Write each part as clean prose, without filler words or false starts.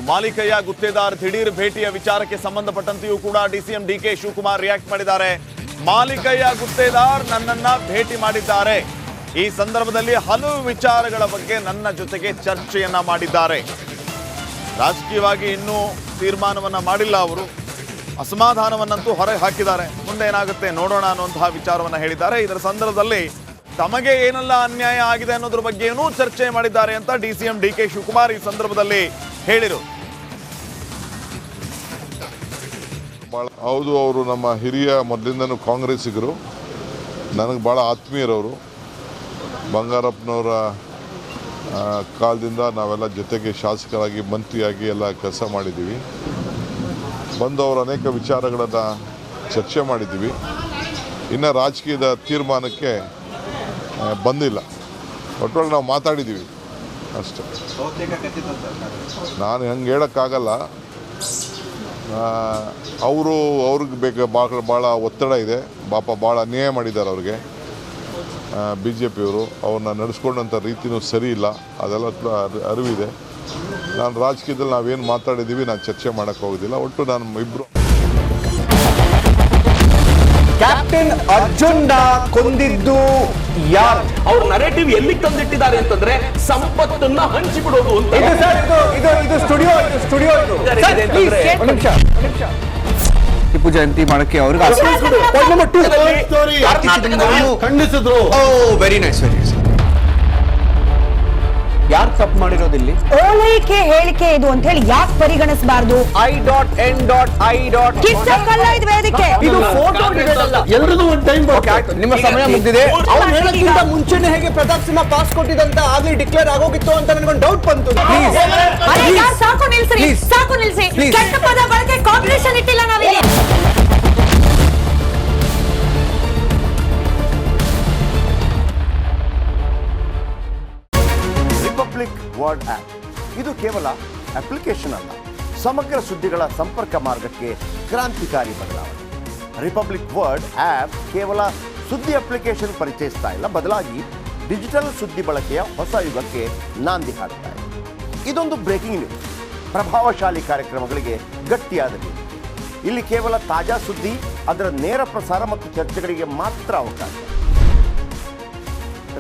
ಮಾಲಿಕಯ್ಯ ಗುತ್ತೇದಾರ್ ದಿಢೀರ್ ಭೇಟಿಯ ವಿಚಾರಕ್ಕೆ ಸಂಬಂಧಪಟ್ಟಂತೆಯೂ ಕೂಡ ಡಿಸಿಎಂ ಡಿಕೆ ಶಿವಕುಮಾರ್ ರಿಯಾಕ್ಟ್ ಮಾಡಿದ್ದಾರೆ. ಮಾಲಿಕಯ್ಯ ಗುತ್ತೇದಾರ್ ನನ್ನನ್ನ ಭೇಟಿ ಮಾಡಿದ್ದಾರೆ. ಈ ಸಂದರ್ಭದಲ್ಲಿ ಹಲವು ವಿಚಾರಗಳ ಬಗ್ಗೆ ನನ್ನ ಜೊತೆಗೆ ಚರ್ಚೆಯನ್ನ ಮಾಡಿದ್ದಾರೆ. ರಾಜಕೀಯವಾಗಿ ಇನ್ನೂ ತೀರ್ಮಾನವನ್ನ ಮಾಡಿಲ್ಲ. ಅವರು ಅಸಮಾಧಾನವನ್ನಂತೂ ಹೊರಗೆ ಹಾಕಿದ್ದಾರೆ. ಮುಂದೆ ಏನಾಗುತ್ತೆ ನೋಡೋಣ ಅನ್ನುವಂತಹ ವಿಚಾರವನ್ನ ಹೇಳಿದ್ದಾರೆ. ಇದರ ಸಂದರ್ಭದಲ್ಲಿ ತಮಗೆ ಏನೆಲ್ಲ ಅನ್ಯಾಯ ಆಗಿದೆ ಅನ್ನೋದ್ರ ಬಗ್ಗೆಯೂ ಚರ್ಚೆ ಮಾಡಿದ್ದಾರೆ ಅಂತ ಡಿಸಿಎಂ ಡಿಕೆ ಶಿವಕುಮಾರ್ ಈ ಸಂದರ್ಭದಲ್ಲಿ ಹೇಳಿದರು. ಹೌದು, ಅವರು ನಮ್ಮ ಹಿರಿಯ ಮೊದಲಿಂದನೂ ಕಾಂಗ್ರೆಸ್ಸಿಗರು, ನನಗೆ ಭಾಳ ಆತ್ಮೀಯರವರು. ಬಂಗಾರಪ್ಪನವರ ಕಾಲದಿಂದ ನಾವೆಲ್ಲ ಜೊತೆಗೆ ಶಾಸಕರಾಗಿ ಮಂತ್ರಿಯಾಗಿ ಎಲ್ಲ ಕೆಲಸ ಮಾಡಿದ್ದೀವಿ. ಬಂದು ಅವರು ಅನೇಕ ವಿಚಾರಗಳನ್ನು ಚರ್ಚೆ ಮಾಡಿದ್ದೀವಿ. ಇನ್ನು ರಾಜಕೀಯದ ತೀರ್ಮಾನಕ್ಕೆ ಬಂದಿಲ್ಲ. ಒಟ್ಟೊಳಗೆ ನಾವು ಮಾತಾಡಿದ್ದೀವಿ ಅಷ್ಟೇ. ನಾನು ಹಂಗೆ ಹೇಳೋಕ್ಕಾಗಲ್ಲ. ಅವ್ರಿಗೆ ಭಾಳ ಒತ್ತಡ ಇದೆ. ಭಾಳ ಅನ್ಯಾಯ ಮಾಡಿದ್ದಾರೆ ಅವ್ರಿಗೆ. BJPಯವರು ಅವ್ರನ್ನ ನಡೆಸ್ಕೊಂಡಂಥ ರೀತಿಯೂ ಸರಿ ಇಲ್ಲ. ಅದೆಲ್ಲ ಅರಿವಿದೆ. ನಾನು ರಾಜಕೀಯದಲ್ಲಿ ನಾವೇನು ಮಾತಾಡಿದ್ದೀವಿ ನಾನು ಚರ್ಚೆ ಮಾಡೋಕ್ಕೆ ಹೋಗೋದಿಲ್ಲ. ಒಟ್ಟು ನಾನು ಇಬ್ಬರು ಕ್ಯಾಪ್ಟನ್ ಅರ್ಜುನ್ ಕೊಂದಿದ್ದು ಯಾರು? ಅವ್ರ ನರೇಟಿವ್ ಎಲ್ಲಿ ತಂದಿಟ್ಟಿದ್ದಾರೆ ಅಂತಂದ್ರೆ ಸಂಪತ್ತನ್ನ ಹಂಚಿಬಿಡೋದು ಅಂತ. ಇದು ಸ್ಟುಡಿಯೋ ಟಿಪ್ಪು ಜಯಂತಿ ಮಾಡಕ್ಕೆ ಅವ್ರಿಗೆ ಖಂಡಿಸಿದ್ರು. Very nice. ಯಾರು ತಪ್ಪು ಮಾಡಿರೋದಿಲ್ಲಿ? ಓಲೈಕೆ ಹೇಳಿಕೆ ಇದು ಅಂತ ಹೇಳಿ ಯಾಕೆ ಪರಿಗಣಿಸಬಾರದು? ಇದು ಫೋಟೋ ಎಲ್ಲರದು ಒಂದು ಟೈಮ್. ನಿಮ್ಮ ಸಮಯ ಮುಗಿದಿದೆ. ಅವ್ರು ಹೇಳೋಕ್ಕಿಂತ ಮುಂಚೆನೆ ಹೇಗೆ ಪ್ರತಾಪ್ ಸಿಂಹ ಪಾಸ್ ಕೊಟ್ಟಿದಂತ ಆಗ್ಲಿ ಡಿಕ್ಲೇರ್ ಆಗೋಗಿತ್ತು ಅಂತ ನನಗೊಂದು ಡೌಟ್ ಬಂತು. ಸಾಕು ನಿಲ್ಸಿ. ಕೆಟ್ಟ ಪದ ಬಳಕೆ ಕಾಂಪಿಟೇಷನ್ ಇಟ್ಟಿಲ್ಲ ನಾವಿಲ್ಲಿ. ರಿಪಬ್ಲಿಕ್ ವರ್ಡ್ ಆಪ್ ಇದು ಕೇವಲ ಅಪ್ಲಿಕೇಶನ್ ಅಲ್ಲ, ಸಮಗ್ರ ಸುದ್ದಿಗಳ ಸಂಪರ್ಕ ಮಾರ್ಗಕ್ಕೆ ಕ್ರಾಂತಿಕಾರಿ ಬದಲಾವಣೆ. ರಿಪಬ್ಲಿಕ್ ವರ್ಡ್ ಆಪ್ ಕೇವಲ ಸುದ್ದಿ ಅಪ್ಲಿಕೇಶನ್ ಪರಿಚಯಿಸ್ತಾ ಇಲ್ಲ, ಬದಲಾಗಿ ಡಿಜಿಟಲ್ ಸುದ್ದಿ ಬಳಕೆಯ ಹೊಸ ಯುಗಕ್ಕೆ ನಾಂದಿ ಹಾಡ್ತಾ ಇದೆ. ಇದೊಂದು ಬ್ರೇಕಿಂಗ್ ನ್ಯೂಸ್, ಪ್ರಭಾವಶಾಲಿ ಕಾರ್ಯಕ್ರಮಗಳಿಗೆ ಗಟ್ಟಿಯಾದ ನ್ಯೂಸ್. ಇಲ್ಲಿ ಕೇವಲ ತಾಜಾ ಸುದ್ದಿ, ಅದರ ನೇರ ಪ್ರಸಾರ ಮತ್ತು ಚರ್ಚೆಗಳಿಗೆ ಮಾತ್ರ ಅವಕಾಶ.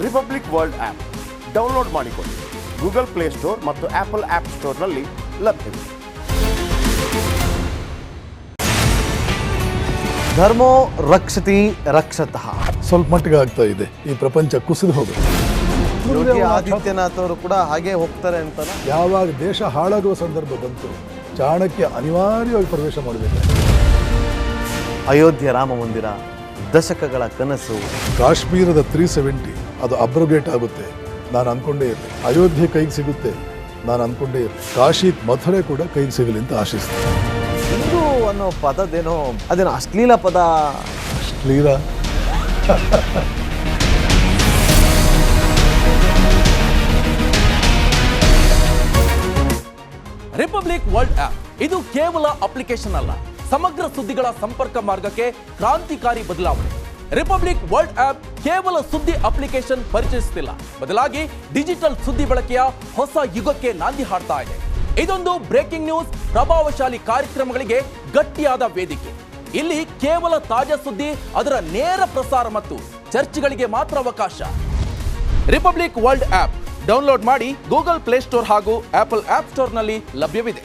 ರಿಪಬ್ಲಿಕ್ ವರ್ಲ್ಡ್ ಆಪ್ ಡೌನ್ಲೋಡ್ ಮಾಡಿಕೊಳ್ಳಿ. ಗೂಗಲ್ ಪ್ಲೇಸ್ಟೋರ್ ಮತ್ತು ಆಪಲ್ ಆಪ್ ಸ್ಟೋರ್ನಲ್ಲಿ ಲಭ್ಯವಿದೆ. ಧರ್ಮೋ ರಕ್ಷತಿ ರಕ್ಷತಃ ಸ್ವಲ್ಪ ಮಟ್ಟಿಗೆ ಆಗ್ತಾ ಇದೆ. ಈ ಪ್ರಪಂಚ ಕುಸಿದು ಹೋಗುತ್ತೆ. ಯೋಗಿ ಆದಿತ್ಯನಾಥ್ ಅವರು ಕೂಡ ಹಾಗೆ ಹೋಗ್ತಾರೆ ಅಂತ. ಯಾವಾಗ ದೇಶ ಹಾಳಾಗುವ ಸಂದರ್ಭ ಬಂತು, ಚಾಣಕ್ಯ ಅನಿವಾರ್ಯವಾಗಿ ಪ್ರವೇಶ ಮಾಡಬೇಕು. ಅಯೋಧ್ಯೆ ರಾಮ ಮಂದಿರ ದಶಕಗಳ ಕನಸು. ಕಾಶ್ಮೀರದ 370 ಅದು ಅಬ್ರೋಗೇಟ್ ಆಗುತ್ತೆ ನಾನು ಅಂದ್ಕೊಂಡೇ ಇರಲಿ. ಅಯೋಧ್ಯೆ ಕೈಗೆ ಸಿಗುತ್ತೆ ನಾನು ಅಂದ್ಕೊಂಡೇ ಇರಲಿ. ಕಾಶಿ ಮಥುರೆ ಕೂಡ ಕೈಗೆ ಸಿಗಲಿ ಅಂತ ಆಶಿಸ್ತೇನೆ. ಹಿಂದೂ ಅನ್ನೋ ಪದದೇನೋ ಅದೇನೋ ಅಶ್ಲೀಲ ಪದ. ಅಶ್ಲೀಲ ರಿಪಬ್ಲಿಕ್ ವರ್ಲ್ಡ್ ಆಪ್ ಇದು ಕೇವಲ ಅಪ್ಲಿಕೇಶನ್ ಅಲ್ಲ, ಸಮಗ್ರ ಸುದ್ದಿಗಳ ಸಂಪರ್ಕ ಮಾರ್ಗಕ್ಕೆ ಕ್ರಾಂತಿಕಾರಿ ಬದಲಾವಣೆ. ರಿಪಬ್ಲಿಕ್ ವರ್ಲ್ಡ್ ಆಪ್ ಕೇವಲ ಸುದ್ದಿ ಅಪ್ಲಿಕೇಶನ್ ಪರಿಚಯಿಸುತ್ತಿಲ್ಲ, ಬದಲಾಗಿ ಡಿಜಿಟಲ್ ಸುದ್ದಿ ಬಳಕೆಯ ಹೊಸ ಯುಗಕ್ಕೆ ನಾಂದಿ ಹಾಡ್ತಾ ಇದೆ. ಇದೊಂದು ಬ್ರೇಕಿಂಗ್ ನ್ಯೂಸ್, ಪ್ರಭಾವಶಾಲಿ ಕಾರ್ಯಕ್ರಮಗಳಿಗೆ ಗಟ್ಟಿಯಾದ ವೇದಿಕೆ. ಇಲ್ಲಿ ಕೇವಲ ತಾಜಾ ಸುದ್ದಿ, ಅದರ ನೇರ ಪ್ರಸಾರ ಮತ್ತು ಚರ್ಚೆಗಳಿಗೆ ಮಾತ್ರ ಅವಕಾಶ. ರಿಪಬ್ಲಿಕ್ ವರ್ಲ್ಡ್ ಆಪ್ ಡೌನ್ಲೋಡ್ ಮಾಡಿ. ಗೂಗಲ್ ಪ್ಲೇಸ್ಟೋರ್ ಹಾಗೂ ಆಪಲ್ ಆಪ್ ಸ್ಟೋರ್ನಲ್ಲಿ ಲಭ್ಯವಿದೆ.